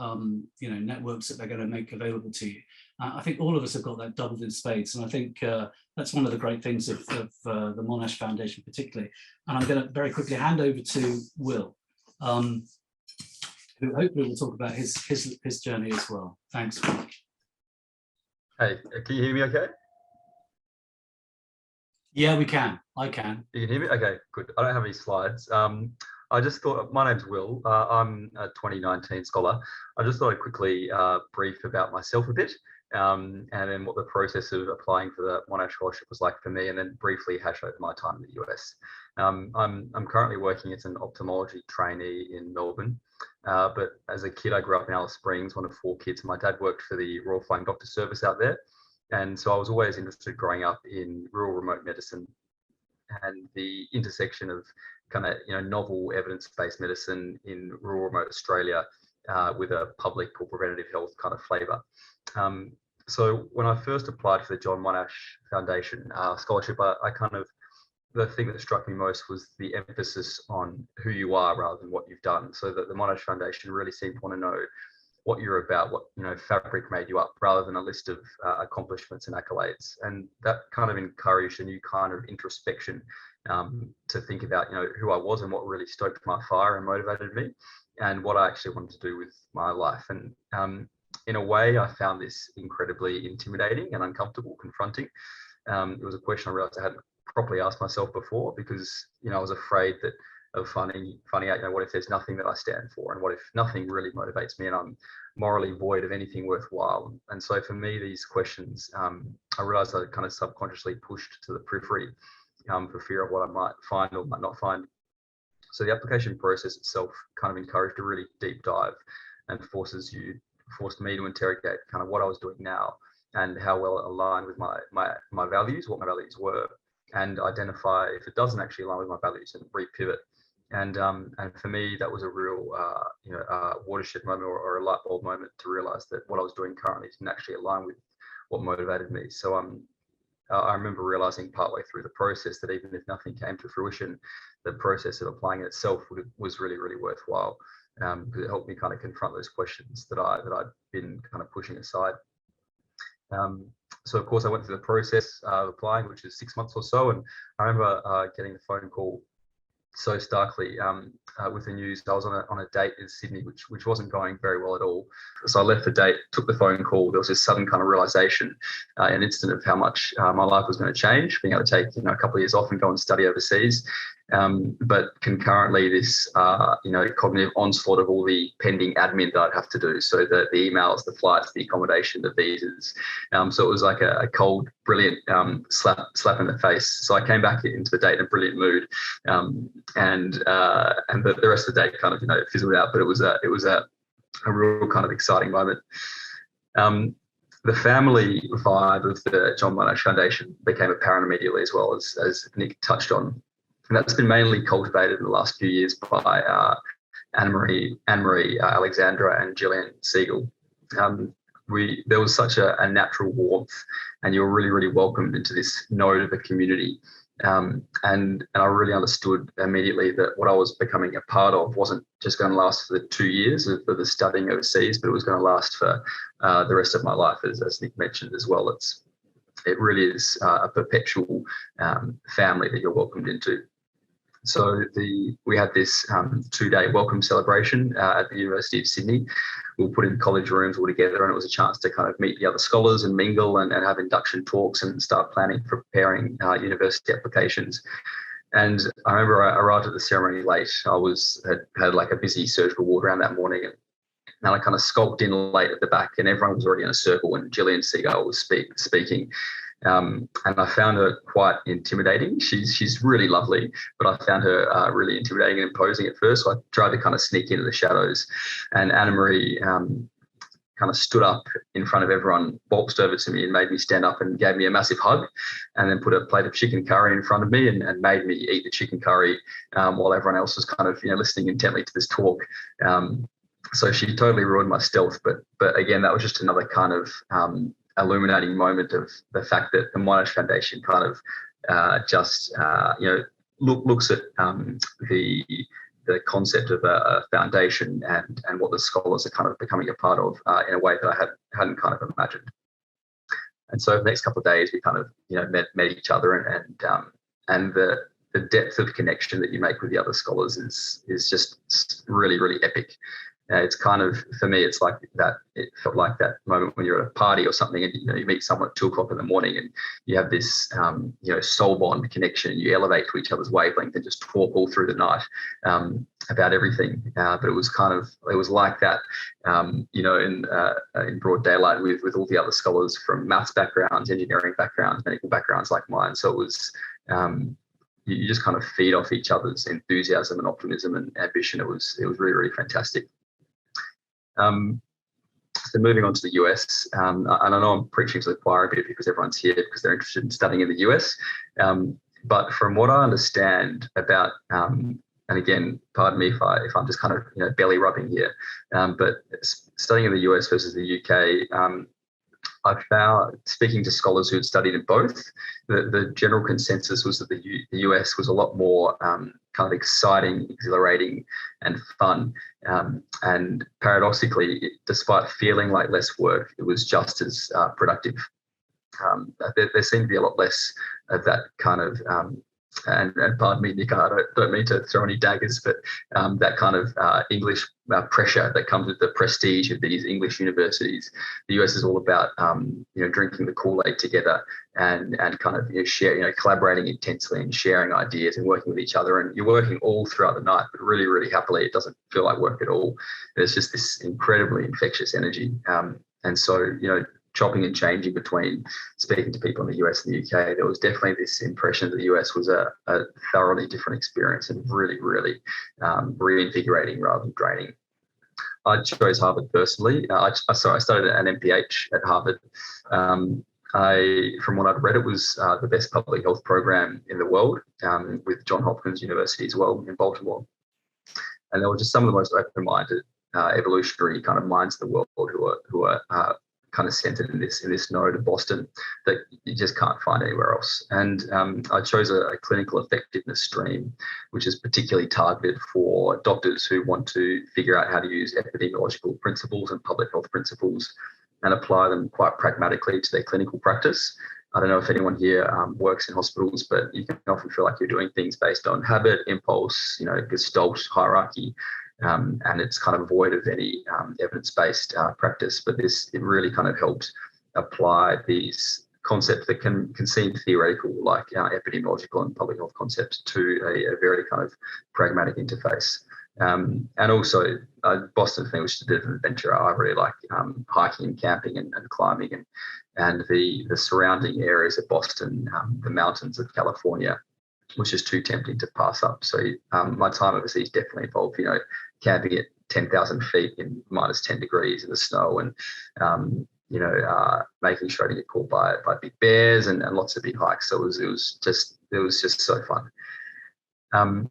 networks that they're going to make available to you. I think all of us have got that doubled in spades, and I think that's one of the great things of the Monash Foundation particularly. And I'm going to very quickly hand over to Will, who hopefully will talk about his journey as well. Thanks. Hey, can you hear me okay? Yeah, we can. I can. You can hear me? Okay, good. I don't have any slides. I just thought, my name's Will. I'm a 2019 scholar. I just thought I'd quickly brief about myself a bit, and then what the process of applying for the Monash Scholarship was like for me, and then briefly hash over my time in the US. I'm currently working as an ophthalmology trainee in Melbourne, but as a kid, I grew up in Alice Springs, one of 4 kids. My dad worked for the Royal Flying Doctor Service out there, and so I was always interested growing up in rural remote medicine and the intersection of kind of novel evidence-based medicine in rural remote Australia with a public or preventative health kind of flavour. So when I first applied for the John Monash Foundation scholarship, I kind of, the thing that struck me most was the emphasis on who you are rather than what you've done. So that the Monash Foundation really seemed to want to know what you're about, what fabric made you up, rather than a list of accomplishments and accolades. And that kind of encouraged a new kind of introspection to think about who I was and what really stoked my fire and motivated me, and what I actually wanted to do with my life. And in a way, I found this incredibly intimidating and uncomfortable, confronting. It was a question I realized I hadn't properly asked myself before, because I was afraid of finding out, what if there's nothing that I stand for, and what if nothing really motivates me and I'm morally void of anything worthwhile. And so for me, these questions, I realized I kind of subconsciously pushed to the periphery for fear of what I might find or might not find. So the application process itself kind of encouraged a really deep dive and forced me to interrogate kind of what I was doing now and how well it aligned with my values, what my values were, and identify if it doesn't actually align with my values and repivot. And for me, that was a real watershed moment or a light bulb moment to realize that what I was doing currently didn't actually align with what motivated me. So I remember realizing partway through the process that even if nothing came to fruition, the process of applying it itself was really, really worthwhile, because it helped me kind of confront those questions that I'd been kind of pushing aside. So of course I went through the process of applying, which is 6 months or so, and I remember getting the phone call so starkly with the news. I was on a date in Sydney, which wasn't going very well at all. So I left the date, took the phone call. There was this sudden kind of realization, an instant of how much my life was going to change, being able to take a couple of years off and go and study overseas. But concurrently, this cognitive onslaught of all the pending admin that I'd have to do. So the emails, the flights, the accommodation, the visas. So it was like a cold, brilliant slap in the face. So I came back into the date in a brilliant mood, and the rest of the day kind of fizzled out. But it was a real kind of exciting moment. The family vibe of the John Monash Foundation became apparent immediately, as well as Nick touched on. And that's been mainly cultivated in the last few years by Anne-Marie, Alexandra, and Gillian Siegel. There was such a natural warmth, and you were really, really welcomed into this node of a community. And I really understood immediately that what I was becoming a part of wasn't just going to last for the 2 years of the studying overseas, but it was going to last for the rest of my life, as Nick mentioned as well. It really is a perpetual family that you're welcomed into. So we had this 2-day welcome celebration at the University of Sydney. We were put in college rooms all together, and it was a chance to kind of meet the other scholars and mingle and have induction talks and start planning for preparing university applications. And I remember I arrived at the ceremony late. I had like a busy surgical ward around that morning, and I kind of skulked in late at the back, and everyone was already in a circle when Gillian Siegel was speaking. And I found her quite intimidating. She's really lovely, but I found her really intimidating and imposing at first. So I tried to kind of sneak into the shadows, and Anna-Marie kind of stood up in front of everyone, waltzed over to me and made me stand up and gave me a massive hug, and then put a plate of chicken curry in front of me and made me eat the chicken curry while everyone else was kind of listening intently to this talk. So she totally ruined my stealth, but again, that was just another kind of illuminating moment of the fact that the Monash Foundation kind of looks at the concept of a foundation and what the scholars are kind of becoming a part of in a way that I hadn't kind of imagined. And so the next couple of days we kind of met each other, and the depth of connection that you make with the other scholars is just really, really epic. It's kind of, for me, it's like that. It felt like that moment when you're at a party or something, and you meet someone at 2 o'clock in the morning, and you have this soul bond connection. You elevate to each other's wavelength and just talk all through the night about everything. But it was like that, in broad daylight with all the other scholars from maths backgrounds, engineering backgrounds, medical backgrounds like mine. So it was. You just kind of feed off each other's enthusiasm and optimism and ambition. It was really, really fantastic. So moving on to the US, and I know I'm preaching to the choir a bit because everyone's here because they're interested in studying in the US. But from what I understand about, and again, pardon me if I'm just kind of belly rubbing here, but studying in the US versus the UK, I found, speaking to scholars who had studied in both, the general consensus was that the US was a lot more kind of exciting, exhilarating, and fun. And paradoxically, despite feeling like less work, it was just as productive. There seemed to be a lot less of that kind of, and pardon me, Nick, I don't mean to throw any daggers, but that kind of English pressure that comes with the prestige of these English universities. The US is all about drinking the Kool-Aid together and kind of collaborating intensely and sharing ideas and working with each other. And you're working all throughout the night, but really, really happily. It doesn't feel like work at all. There's just this incredibly infectious energy. And so, chopping and changing between speaking to people in the US and the UK, there was definitely this impression that the US was a thoroughly different experience and really, really reinvigorating rather than draining. I chose Harvard personally. I studied an MPH at Harvard. From what I'd read, it was the best public health program in the world, with Johns Hopkins University as well in Baltimore. And they were just some of the most open-minded, evolutionary kind of minds in the world who are kind of centered in this node of Boston that you just can't find anywhere else. And I chose a clinical effectiveness stream, which is particularly targeted for doctors who want to figure out how to use epidemiological principles and public health principles and apply them quite pragmatically to their clinical practice. I don't know if anyone here works in hospitals, but you can often feel like you're doing things based on habit, impulse, Gestalt hierarchy, and it's kind of void of any evidence-based practice. But it really kind of helped apply these concepts that can seem theoretical, like epidemiological and public health concepts, to a very kind of pragmatic interface. And also Boston, for me, which is a bit of an adventure. I really like hiking and camping and climbing and the surrounding areas of Boston, the mountains of California, which is too tempting to pass up. So my time overseas definitely involved, camping at 10,000 feet in minus 10 degrees in the snow, and making sure I didn't get caught by big bears and lots of big hikes. So it was just so fun.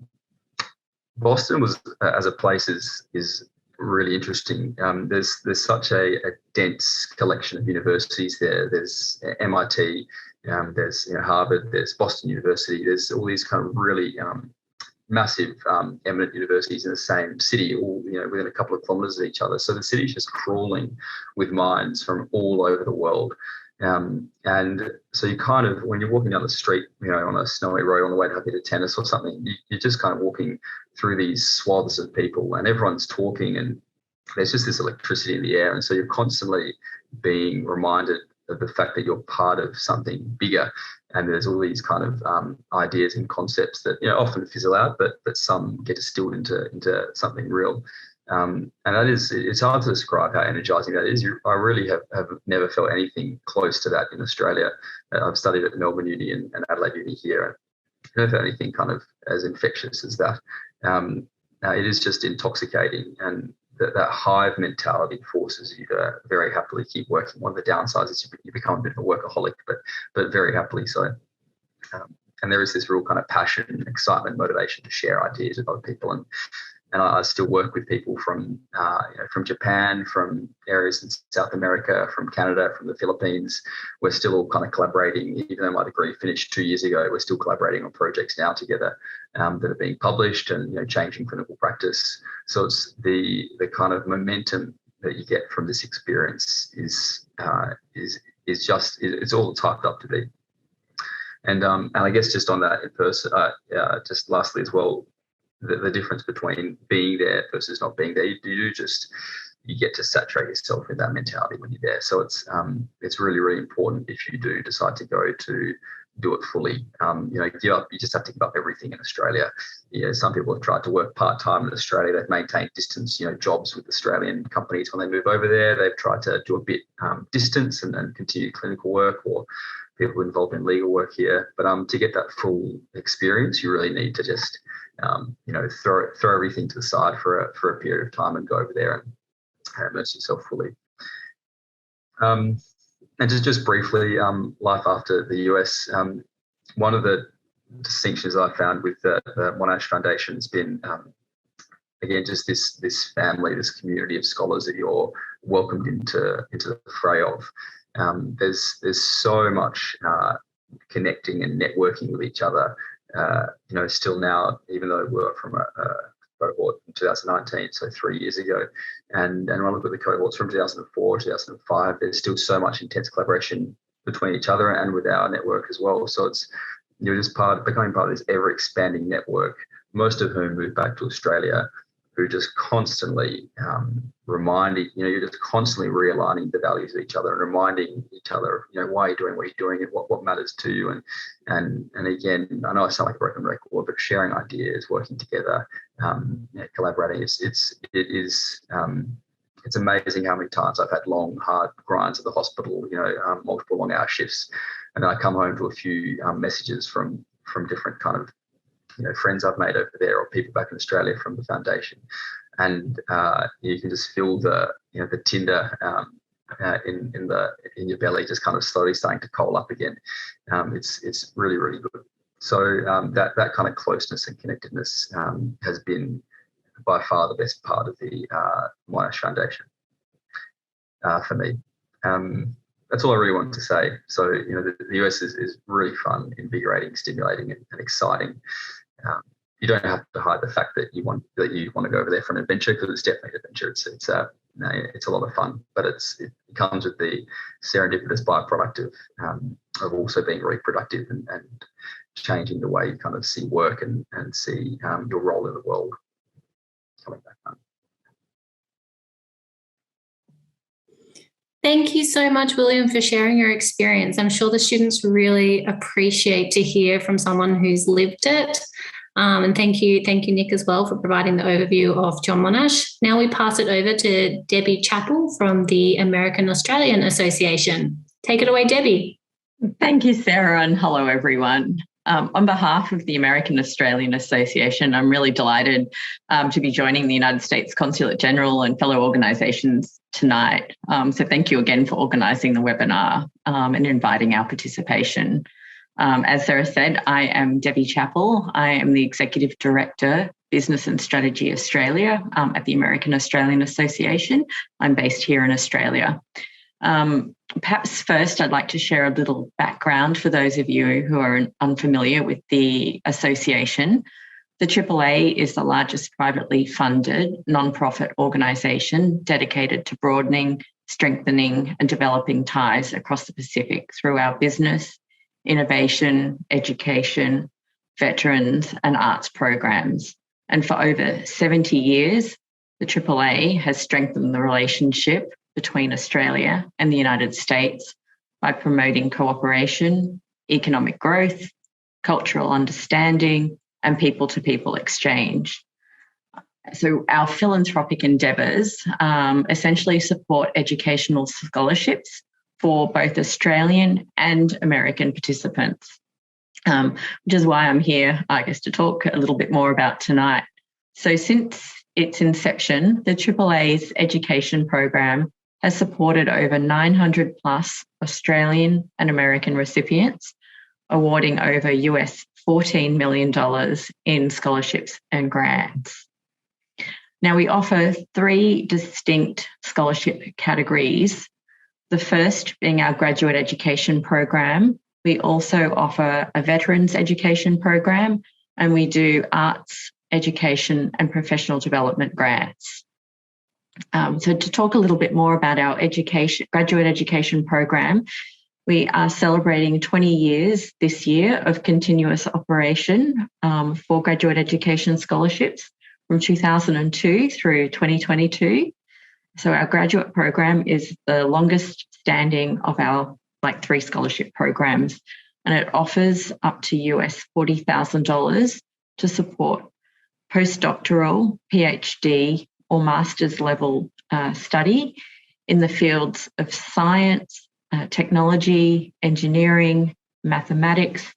Boston was as a place is really interesting. There's such a dense collection of universities there. There's MIT, there's Harvard, there's Boston University. There's all these kind of really massive, eminent universities in the same city, all within a couple of kilometres of each other. So the city's just crawling with minds from all over the world. And so you kind of, when you're walking down the street, on a snowy road on the way to a bit of tennis or something, you're just kind of walking through these swaths of people, and everyone's talking, and there's just this electricity in the air. And so you're constantly being reminded of the fact that you're part of something bigger. And there's all these kind of ideas and concepts that often fizzle out, but some get distilled into something real. And it's hard to describe how energizing that is. I really have never felt anything close to that in Australia. I've studied at Melbourne Uni and Adelaide Uni here. I've never felt anything kind of as infectious as that. It is just intoxicating, and that hive mentality forces you to very happily keep working. One of the downsides is you become a bit of a workaholic, but very happily so. And there is this real kind of passion, excitement, motivation to share ideas with other people. And I still work with people from Japan, from areas in South America, from Canada, from the Philippines. We're still all kind of collaborating, even though my degree finished 2 years ago. We're still collaborating on projects now together that are being published and changing clinical practice. So it's the kind of momentum that you get from this experience is just it's all it's hyped up to be. And I guess just on that in person, just lastly as well, the difference between being there versus not being there, you get to saturate yourself with that mentality when you're there. So it's really, really important if you do decide to go to do it fully. You just have to give up everything in Australia. Some people have tried to work part-time in Australia. They've maintained distance, jobs with Australian companies when they move over there. They've tried to do a bit distance and continue clinical work, or people involved in legal work here. But to get that full experience, you really need to just throw everything to the side for a period of time and go over there and immerse yourself fully. And just briefly, life after the US. One of the distinctions I found with the Monash Foundation has been, again, just this family, this community of scholars that you're welcomed into the fray of. There's so much connecting and networking with each other. Still now, even though we're from a cohort in 2019, so 3 years ago, and when I look at the cohorts from 2004, 2005, there's still so much intense collaboration between each other and with our network as well. So you're just becoming part of this ever-expanding network, most of whom moved back to Australia, who just constantly reminding, you're just constantly realigning the values of each other and reminding each other, why you're doing what you're doing and what matters to you. And again, I know I sound like a broken record, but sharing ideas, working together, collaborating, it's amazing how many times I've had long, hard grinds at the hospital, multiple long-hour shifts, and then I come home to a few messages from different kind of friends I've made over there, or people back in Australia from the foundation, and you can just feel the tinder in your belly just kind of slowly starting to coal up again. It's really, really good. So that kind of closeness and connectedness has been by far the best part of the Monash Foundation for me. That's all I really wanted to say. So, the US is really fun, invigorating, stimulating, and exciting. You don't have to hide the fact that you want to go over there for an adventure, because it's definitely an adventure. It's a lot of fun, but it comes with the serendipitous byproduct of also being reproductive and changing the way you kind of see work and see your role in the world. Coming back home. Thank you so much, William, for sharing your experience. I'm sure the students really appreciate to hear from someone who's lived it. And thank you, Nick, as well, for providing the overview of John Monash. Now we pass it over to Debbie Chappell from the American Australian Association. Take it away, Debbie. Thank you, Sarah, and hello, everyone. On behalf of the American Australian Association, I'm really delighted to be joining the United States Consulate General and fellow organisations tonight. So thank you again for organising the webinar and inviting our participation. As Sarah said, I am Debbie Chappell. I am the Executive Director, Business and Strategy Australia at the American Australian Association. I'm based here in Australia. Perhaps first I'd like to share a little background for those of you who are unfamiliar with the association. The AAA is the largest privately funded non-profit organisation dedicated to broadening, strengthening and developing ties across the Pacific through our business, innovation, education, veterans and arts programs. And for over 70 years, the AAA has strengthened the relationship between Australia and the United States by promoting cooperation, economic growth, cultural understanding, and people-to-people exchange. So our philanthropic endeavours essentially support educational scholarships for both Australian and American participants, which is why I'm here, I guess, to talk a little bit more about tonight. So since its inception, the AAA's education program has supported over 900 plus Australian and American recipients, awarding over US $14 million in scholarships and grants. Now, we offer 3 distinct scholarship categories. The first being our graduate education program. We also offer a veterans education program, and we do arts, education and professional development grants. So to talk a little bit more about our graduate education program, we are celebrating 20 years this year of continuous operation for graduate education scholarships from 2002 through 2022. So our graduate program is the longest standing of our 3 scholarship programs, and it offers up to US $40,000 to support postdoctoral, PhD or master's level study in the fields of science, technology, engineering, mathematics,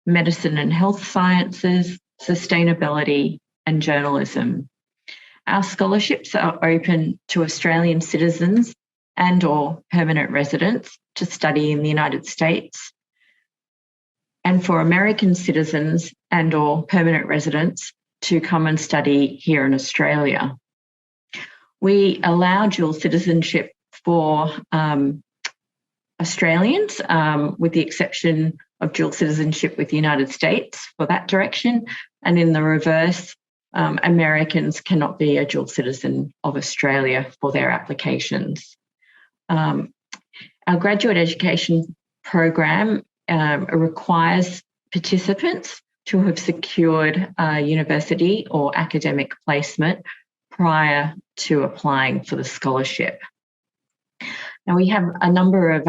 medicine and health sciences, sustainability and journalism. Our scholarships are open to Australian citizens and or permanent residents to study in the United States, and for American citizens and or permanent residents to come and study here in Australia. We allow dual citizenship for Australians, with the exception of dual citizenship with the United States for that direction, and in the reverse, Americans cannot be a dual citizen of Australia for their applications. Our graduate education program requires participants to have secured a university or academic placement prior to applying for the scholarship. Now, we have a number of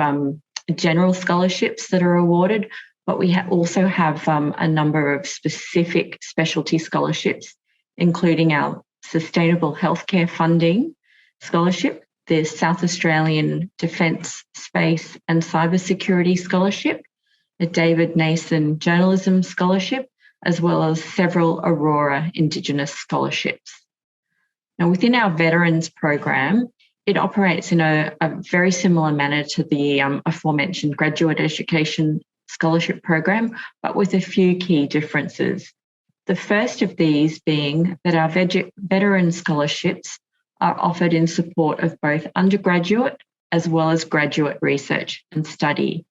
general scholarships that are awarded, but we also have a number of specific specialty scholarships, including our Sustainable Healthcare Funding Scholarship, the South Australian Defence, Space and Cybersecurity Scholarship, the David Nason Journalism Scholarship, as well as several Aurora Indigenous scholarships. Now, within our veterans program, it operates in a very similar manner to the aforementioned graduate education scholarship program, but with a few key differences. The first of these being that our veteran scholarships are offered in support of both undergraduate as well as graduate research and study.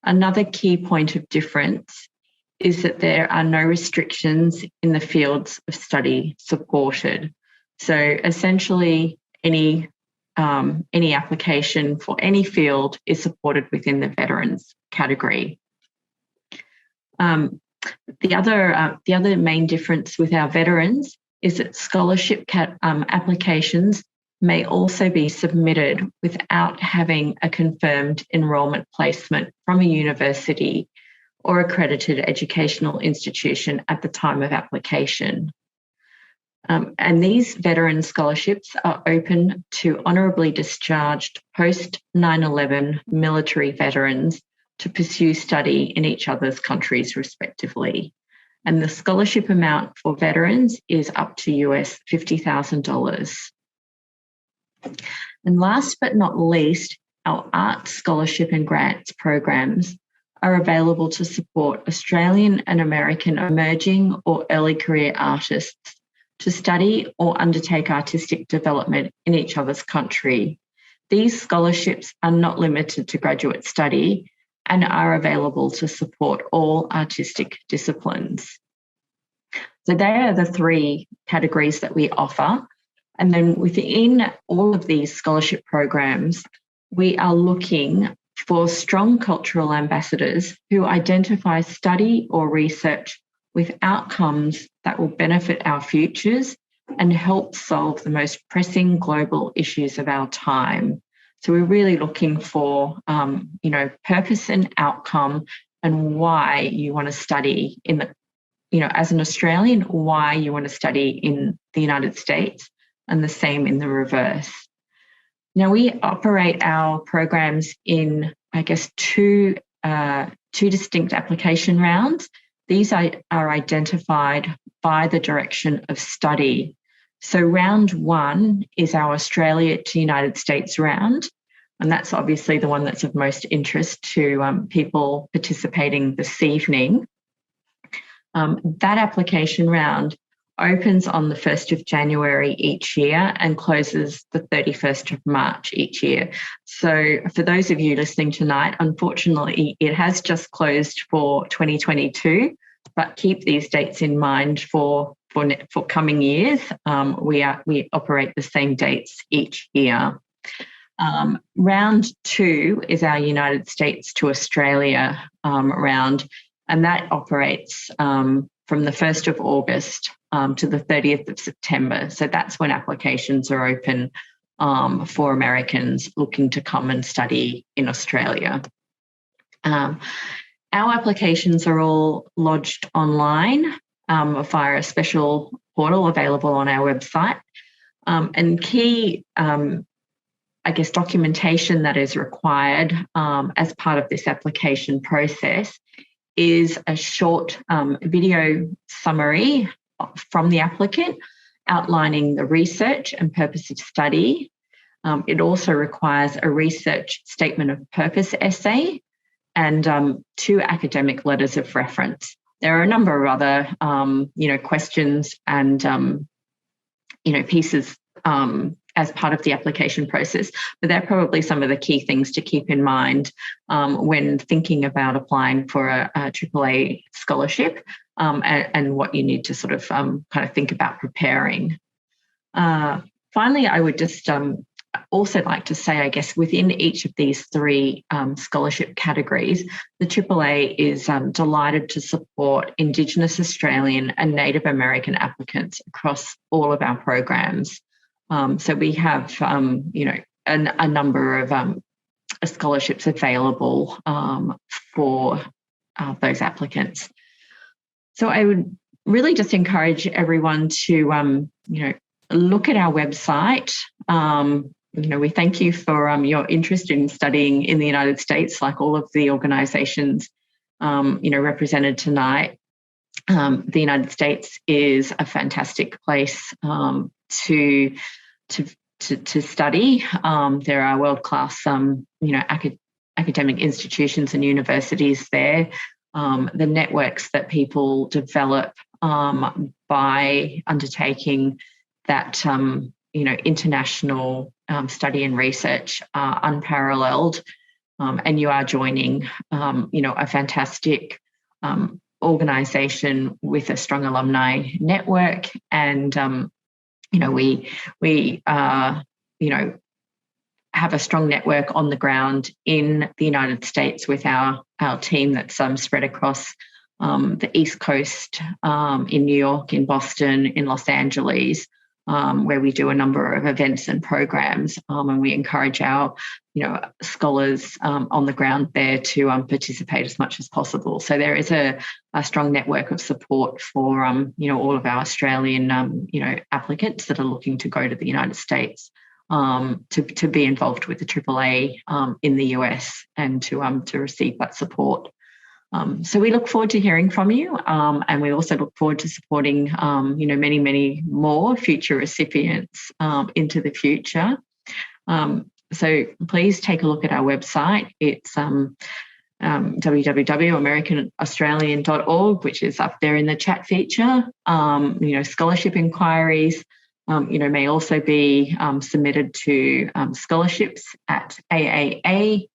Another key point of difference is that there are no restrictions in the fields of study supported. So essentially, any application for any field is supported within the veterans category. The other main difference with our veterans is that scholarship applications may also be submitted without having a confirmed enrolment placement from a university or accredited educational institution at the time of application. And these veteran scholarships are open to honourably discharged post-9/11 military veterans to pursue study in each other's countries respectively. And the scholarship amount for veterans is up to US $50,000. And last but not least, our arts scholarship and grants programs are available to support Australian and American emerging or early career artists to study or undertake artistic development in each other's country. These scholarships are not limited to graduate study and are available to support all artistic disciplines. So they are the three categories that we offer. And then within all of these scholarship programs, we are looking for strong cultural ambassadors who identify study or research with outcomes that will benefit our futures and help solve the most pressing global issues of our time. So we're really looking for, purpose and outcome and why you want to study as an Australian, why you want to study in the United States, and the same in the reverse. Now, we operate our programs in, two distinct application rounds. These are identified by the direction of study. So round one is our Australia to United States round, and that's obviously the one that's of most interest to people participating this evening. That application round opens on the 1st of January each year and closes the 31st of March each year. So for those of you listening tonight, unfortunately, it has just closed for 2022, but keep these dates in mind for coming years. We operate the same dates each year. Round two is our United States to Australia round, and that operates from the 1st of August to the 30th of September. So that's when applications are open for Americans looking to come and study in Australia. Our applications are all lodged online via a special portal available on our website. And key, documentation that is required as part of this application process is a short video summary from the applicant outlining the research and purpose of study. It also requires a research statement of purpose essay and 2 academic letters of reference. There are a number of other, questions and, pieces as part of the application process, but they're probably some of the key things to keep in mind when thinking about applying for a AAA scholarship and what you need to sort of think about preparing. Finally, I would just also like to say, within each of these 3 scholarship categories, the AAA is delighted to support Indigenous Australian and Native American applicants across all of our programs. So we have, a number of scholarships available for those applicants. So I would really just encourage everyone to, look at our website. We thank you for your interest in studying in the United States, like all of the organisations, represented tonight. The United States is a fantastic place to study. There are world-class, academic institutions and universities there. The networks that people develop by undertaking that, international study and research are unparalleled. And you are joining, a fantastic organisation with a strong alumni network. And, we have a strong network on the ground in the United States with our team that's spread across the East Coast, in New York, in Boston, in Los Angeles, where we do a number of events and programs, and we encourage our scholars on the ground there to participate as much as possible. So there is a strong network of support for all of our Australian applicants that are looking to go to the United States to be involved with the AAA in the US and to receive that support. So we look forward to hearing from you, and we also look forward to supporting many, many more future recipients into the future. So please take a look at our website. It's www.americanaustralian.org, which is up there in the chat feature. Scholarship inquiries may also be submitted to scholarships at aaanyc.org.